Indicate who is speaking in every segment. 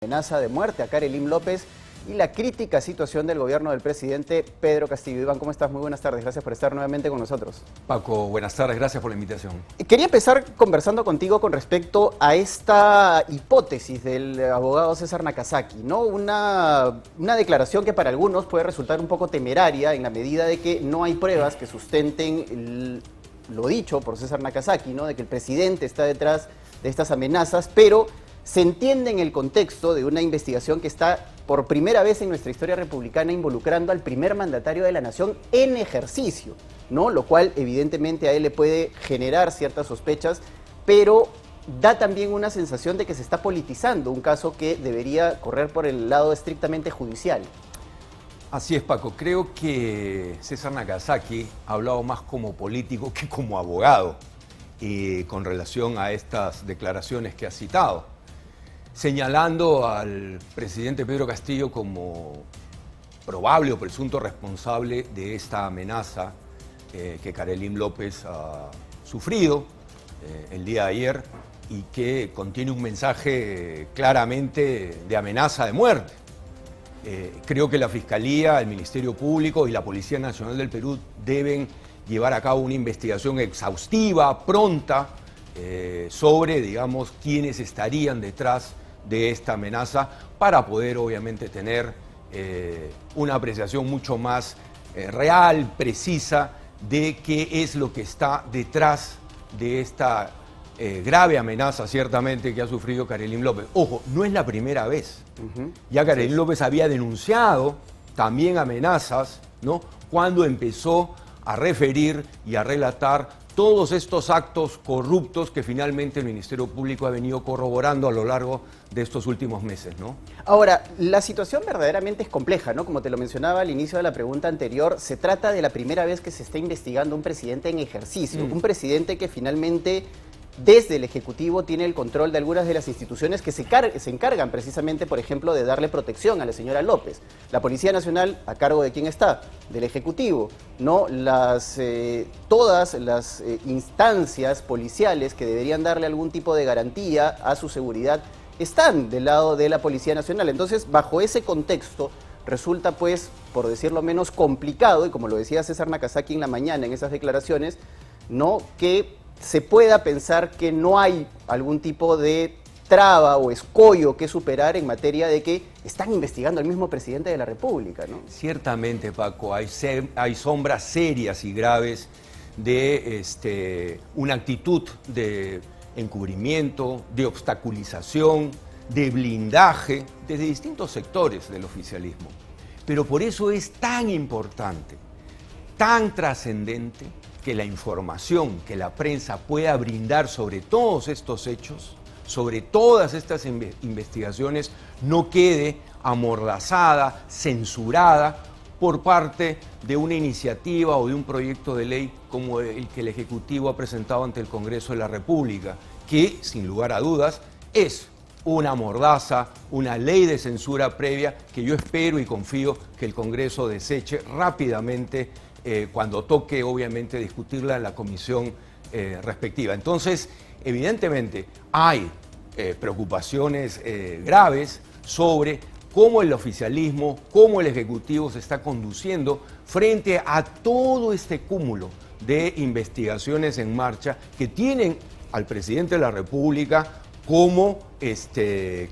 Speaker 1: Amenaza de muerte a Karelim López y la crítica situación del gobierno del presidente Pedro Castillo. Iván, ¿cómo estás? Muy buenas tardes, gracias por estar nuevamente con nosotros.
Speaker 2: Paco, buenas tardes, gracias por la invitación.
Speaker 1: Quería empezar conversando contigo con respecto a esta hipótesis del abogado César Nakazaki, ¿no? Una declaración que para algunos puede resultar un poco temeraria en la medida de que no hay pruebas que sustenten lo dicho por César Nakazaki, ¿no? De que el presidente está detrás de estas amenazas, pero se entiende en el contexto de una investigación que está por primera vez en nuestra historia republicana involucrando al primer mandatario de la nación en ejercicio, ¿no? Lo cual evidentemente a él le puede generar ciertas sospechas, pero da también una sensación de que se está politizando un caso que debería correr por el lado estrictamente judicial.
Speaker 2: Así es, Paco. Creo que César Nakazaki ha hablado más como político que como abogado con relación a estas declaraciones que ha citado, señalando al presidente Pedro Castillo como probable o presunto responsable de esta amenaza que Karelim López ha sufrido el día de ayer y que contiene un mensaje claramente de amenaza de muerte. Creo que la Fiscalía, el Ministerio Público y la Policía Nacional del Perú deben llevar a cabo una investigación exhaustiva, pronta, sobre, digamos, quiénes estarían detrás de esta amenaza para poder, obviamente, tener una apreciación mucho más real, precisa, de qué es lo que está detrás de esta grave amenaza, ciertamente, que ha sufrido Karelim López. Ojo, no es la primera vez. Ya Karelim López había denunciado también amenazas, ¿no?, cuando empezó a referir y a relatar todos estos actos corruptos que finalmente el Ministerio Público ha venido corroborando a lo largo de estos últimos meses, ¿no?
Speaker 1: Ahora, la situación verdaderamente es compleja, ¿no? Como te lo mencionaba al inicio de la pregunta anterior, se trata de la primera vez que se está investigando un presidente en ejercicio, un presidente que finalmente desde el Ejecutivo tiene el control de algunas de las instituciones que se encargan precisamente, por ejemplo, de darle protección a la señora López. La Policía Nacional, ¿a cargo de quién está? Del Ejecutivo, ¿no? Todas las instancias policiales que deberían darle algún tipo de garantía a su seguridad están del lado de la Policía Nacional. Entonces, bajo ese contexto, resulta, pues, por decirlo menos, complicado, y como lo decía César Nakazaki en la mañana en esas declaraciones, ¿no?, que se pueda pensar que no hay algún tipo de traba o escollo que superar en materia de que están investigando al mismo presidente de la República, ¿no?
Speaker 2: Ciertamente, Paco, hay sombras serias y graves de una actitud de encubrimiento, de obstaculización, de blindaje desde distintos sectores del oficialismo. Pero por eso es tan importante, tan trascendente, que la información que la prensa pueda brindar sobre todos estos hechos, sobre todas estas investigaciones, no quede amordazada, censurada por parte de una iniciativa o de un proyecto de ley como el que el Ejecutivo ha presentado ante el Congreso de la República, que, sin lugar a dudas, es una mordaza, una ley de censura previa que yo espero y confío que el Congreso deseche rápidamente cuando toque, obviamente, discutirla en la comisión respectiva. Entonces, evidentemente, hay preocupaciones graves sobre cómo el oficialismo, cómo el Ejecutivo se está conduciendo frente a todo este cúmulo de investigaciones en marcha que tienen al presidente de la República como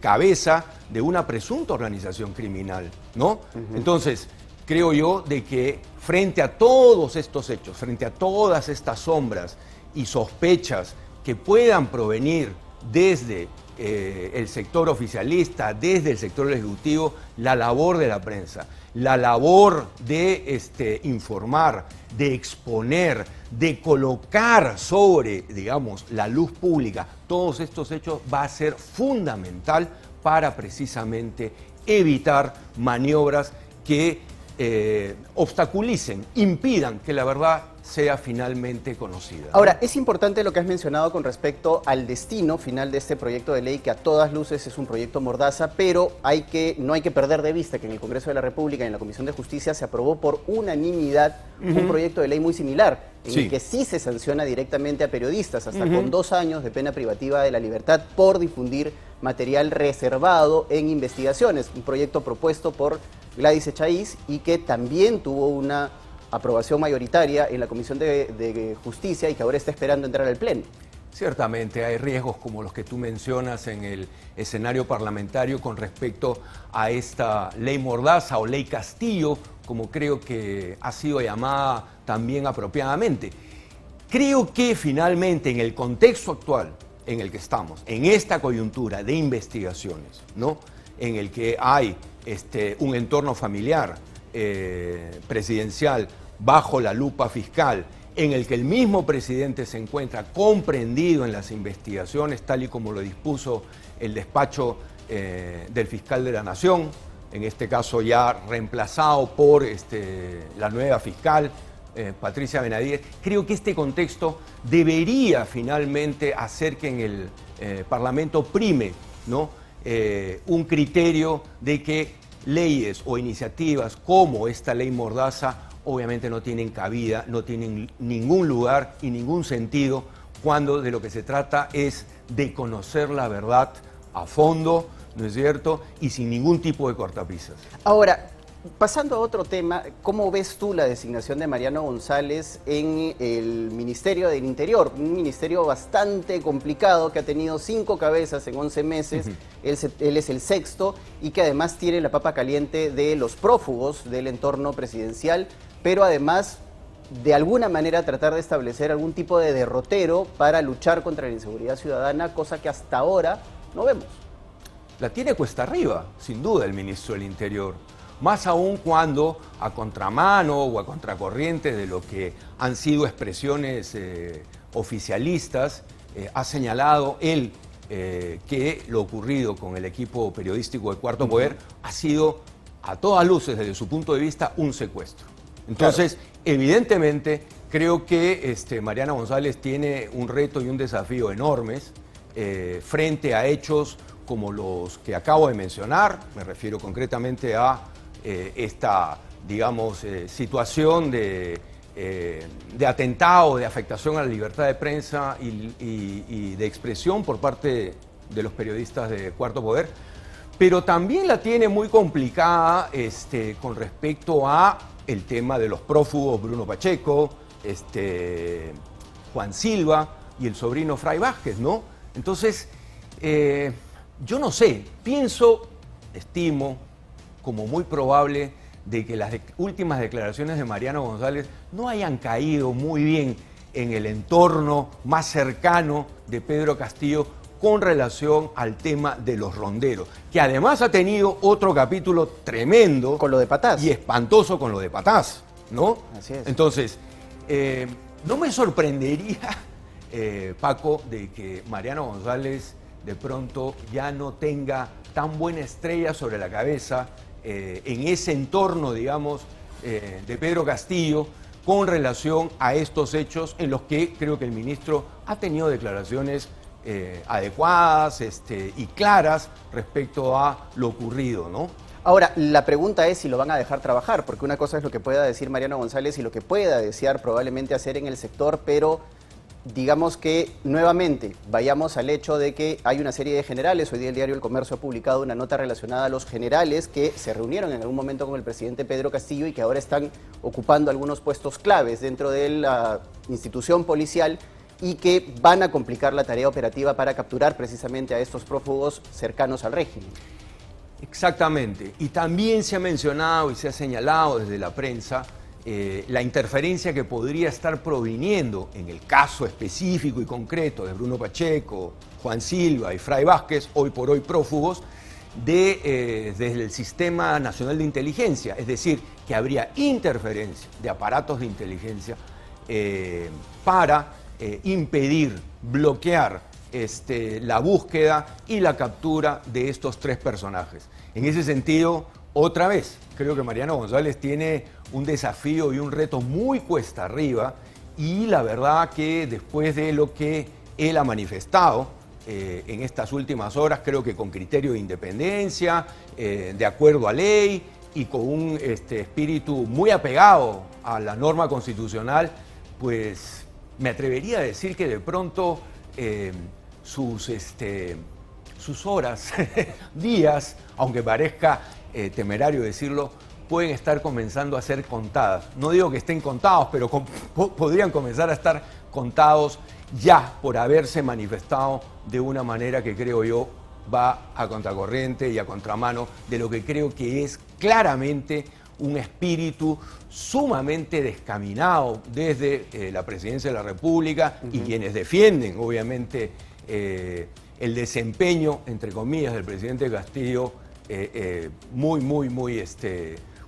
Speaker 2: cabeza de una presunta organización criminal, ¿no? Entonces, creo yo de que frente a todos estos hechos, frente a todas estas sombras y sospechas que puedan provenir desde el sector oficialista, desde el sector ejecutivo, la labor de la prensa, la labor de informar, de exponer, de colocar sobre, digamos, la luz pública todos estos hechos va a ser fundamental para precisamente evitar maniobras que obstaculicen, impidan que la verdad sea finalmente conocida.
Speaker 1: Ahora, es importante lo que has mencionado con respecto al destino final de este proyecto de ley, que a todas luces es un proyecto mordaza, pero no hay que perder de vista que en el Congreso de la República y en la Comisión de Justicia se aprobó por unanimidad un proyecto de ley muy similar, en el que sí se sanciona directamente a periodistas, hasta con 2 años de pena privativa de la libertad por difundir material reservado en investigaciones. Un proyecto propuesto por Gladys Echaíz y que también tuvo una aprobación mayoritaria en la Comisión de Justicia y que ahora está esperando entrar al Pleno.
Speaker 2: Ciertamente hay riesgos como los que tú mencionas en el escenario parlamentario con respecto a esta ley Mordaza o ley Castillo, como creo que ha sido llamada también apropiadamente. Creo que finalmente en el contexto actual en el que estamos, en esta coyuntura de investigaciones, ¿no?, en el que hay un entorno familiar presidencial bajo la lupa fiscal, en el que el mismo presidente se encuentra comprendido en las investigaciones, tal y como lo dispuso el despacho del fiscal de la Nación, en este caso ya reemplazado por la nueva fiscal, Patricia Benavides. Creo que este contexto debería finalmente hacer que en el Parlamento prime, ¿no?, un criterio de que leyes o iniciativas como esta ley Mordaza obviamente no tienen cabida, no tienen ningún lugar y ningún sentido cuando de lo que se trata es de conocer la verdad a fondo, ¿no es cierto?, y sin ningún tipo de cortapisas.
Speaker 1: Ahora, pasando a otro tema, ¿cómo ves tú la designación de Mariano González en el Ministerio del Interior? Un ministerio bastante complicado que ha tenido 5 cabezas en 11 meses, él es el sexto y que además tiene la papa caliente de los prófugos del entorno presidencial, pero además de alguna manera tratar de establecer algún tipo de derrotero para luchar contra la inseguridad ciudadana, cosa que hasta ahora no vemos.
Speaker 2: La tiene cuesta arriba, sin duda, el ministro del Interior. Más aún cuando a contramano o a contracorriente de lo que han sido expresiones oficialistas, ha señalado él que lo ocurrido con el equipo periodístico de Cuarto Poder ha sido, a todas luces, desde su punto de vista, un secuestro. Entonces, evidentemente, creo que Mariano González tiene un reto y un desafío enormes frente a hechos como los que acabo de mencionar. Me refiero concretamente a esta, digamos, situación de atentado, de afectación a la libertad de prensa y de expresión por parte de los periodistas de Cuarto Poder, pero también la tiene muy complicada con respecto a el tema de los prófugos Bruno Pacheco, Juan Silva y el sobrino Fray Vázquez, ¿no? Entonces, yo no sé, estimo como muy probable de que las últimas declaraciones de Mariano González no hayan caído muy bien en el entorno más cercano de Pedro Castillo con relación al tema de los ronderos, que además ha tenido otro capítulo tremendo.
Speaker 1: Con lo de Patás.
Speaker 2: Y espantoso con lo de Patás, ¿no?
Speaker 1: Así es.
Speaker 2: Entonces, no me sorprendería, Paco, de que Mariano González de pronto ya no tenga tan buena estrella sobre la cabeza en ese entorno, digamos, de Pedro Castillo con relación a estos hechos en los que creo que el ministro ha tenido declaraciones adecuadas y claras respecto a lo ocurrido, ¿no?
Speaker 1: Ahora, la pregunta es si lo van a dejar trabajar, porque una cosa es lo que pueda decir Mariano González y lo que pueda desear probablemente hacer en el sector, pero digamos que nuevamente vayamos al hecho de que hay una serie de generales. Hoy día el diario El Comercio ha publicado una nota relacionada a los generales que se reunieron en algún momento con el presidente Pedro Castillo y que ahora están ocupando algunos puestos claves dentro de la institución policial y que van a complicar la tarea operativa para capturar precisamente a estos prófugos cercanos al régimen.
Speaker 2: Exactamente. Y también se ha mencionado y se ha señalado desde la prensa la interferencia que podría estar proviniendo en el caso específico y concreto de Bruno Pacheco, Juan Silva y Fray Vázquez, hoy por hoy prófugos, desde el Sistema Nacional de Inteligencia. Es decir, que habría interferencia de aparatos de inteligencia para impedir, bloquear la búsqueda y la captura de estos 3 personajes. En ese sentido, otra vez, creo que Mariano González tiene un desafío y un reto muy cuesta arriba y la verdad que después de lo que él ha manifestado en estas últimas horas, creo que con criterio de independencia, de acuerdo a ley y con un espíritu muy apegado a la norma constitucional, pues me atrevería a decir que de pronto sus horas, días, aunque parezca temerario decirlo, pueden estar comenzando a ser contadas. No digo que estén contados, pero podrían comenzar a estar contados ya por haberse manifestado de una manera que creo yo va a contracorriente y a contramano de lo que creo que es claramente un espíritu sumamente descaminado desde la Presidencia de la República y quienes defienden, obviamente, el desempeño, entre comillas, del presidente Castillo,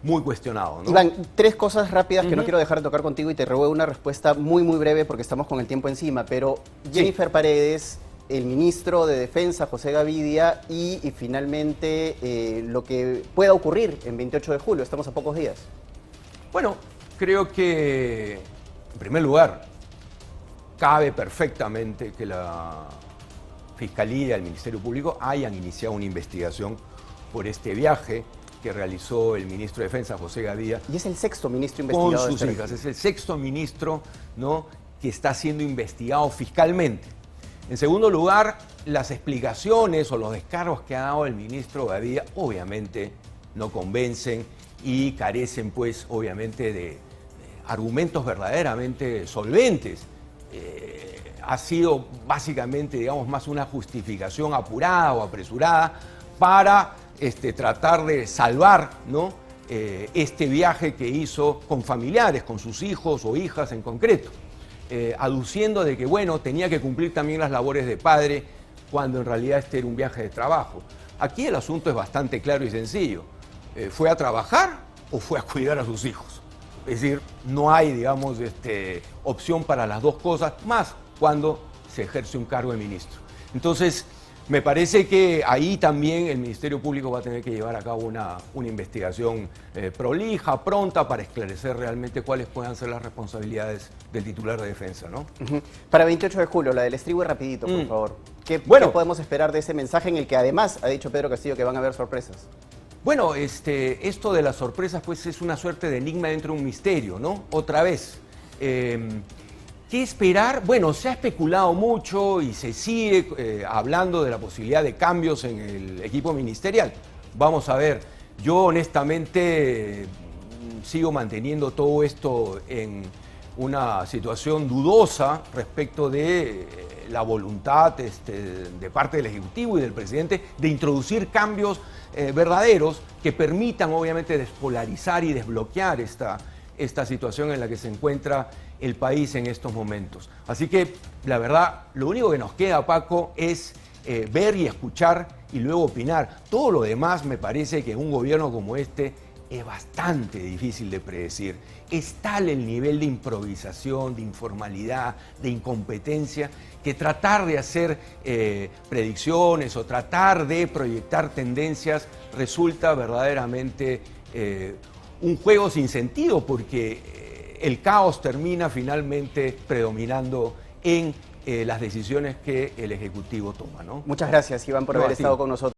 Speaker 2: muy cuestionado, ¿no?
Speaker 1: Iván, tres cosas rápidas que no quiero dejar de tocar contigo y te ruego una respuesta muy breve porque estamos con el tiempo encima, pero Jennifer Paredes, el ministro de Defensa, José Gavidia, y finalmente lo que pueda ocurrir en 28 de julio, estamos a pocos días.
Speaker 2: Bueno, creo que, en primer lugar, cabe perfectamente que la Fiscalía y el Ministerio Público hayan iniciado una investigación por este viaje que realizó el ministro de Defensa, José Gavidia.
Speaker 1: Y es el sexto ministro investigado.
Speaker 2: Con sus hijas. Es el sexto ministro, ¿no?, que está siendo investigado fiscalmente. En segundo lugar, las explicaciones o los descargos que ha dado el ministro Gavidia obviamente no convencen y carecen, pues, obviamente de argumentos verdaderamente solventes. Ha sido básicamente, digamos, más una justificación apurada o apresurada para tratar de salvar, ¿no?, este viaje que hizo con familiares, con sus hijos o hijas en concreto, aduciendo de que, bueno, tenía que cumplir también las labores de padre cuando en realidad este era un viaje de trabajo. Aquí el asunto es bastante claro y sencillo. ¿Fue a trabajar o fue a cuidar a sus hijos? Es decir, no hay, digamos, opción para las dos cosas, más cuando se ejerce un cargo de ministro. Entonces, me parece que ahí también el Ministerio Público va a tener que llevar a cabo una investigación prolija, pronta, para esclarecer realmente cuáles puedan ser las responsabilidades del titular de defensa, ¿no?
Speaker 1: Para 28 de julio, la del estribo y rapidito, por favor. ¿Qué podemos esperar de ese mensaje en el que además ha dicho Pedro Castillo que van a haber sorpresas?
Speaker 2: Bueno, esto de las sorpresas, pues, es una suerte de enigma dentro de un misterio, ¿no? Otra vez. ¿Qué esperar? Bueno, se ha especulado mucho y se sigue hablando de la posibilidad de cambios en el equipo ministerial. Vamos a ver, yo honestamente sigo manteniendo todo esto en una situación dudosa respecto de la voluntad de parte del Ejecutivo y del presidente de introducir cambios verdaderos que permitan, obviamente, despolarizar y desbloquear esta situación en la que se encuentra el país en estos momentos. Así que, la verdad, lo único que nos queda, Paco, es ver y escuchar y luego opinar. Todo lo demás me parece que en un gobierno como este es bastante difícil de predecir. Es tal el nivel de improvisación, de informalidad, de incompetencia, que tratar de hacer predicciones o tratar de proyectar tendencias resulta verdaderamente un juego sin sentido, porque el caos termina finalmente predominando en las decisiones que el Ejecutivo toma, ¿no?
Speaker 1: Muchas gracias, Iván, por haber estado con nosotros.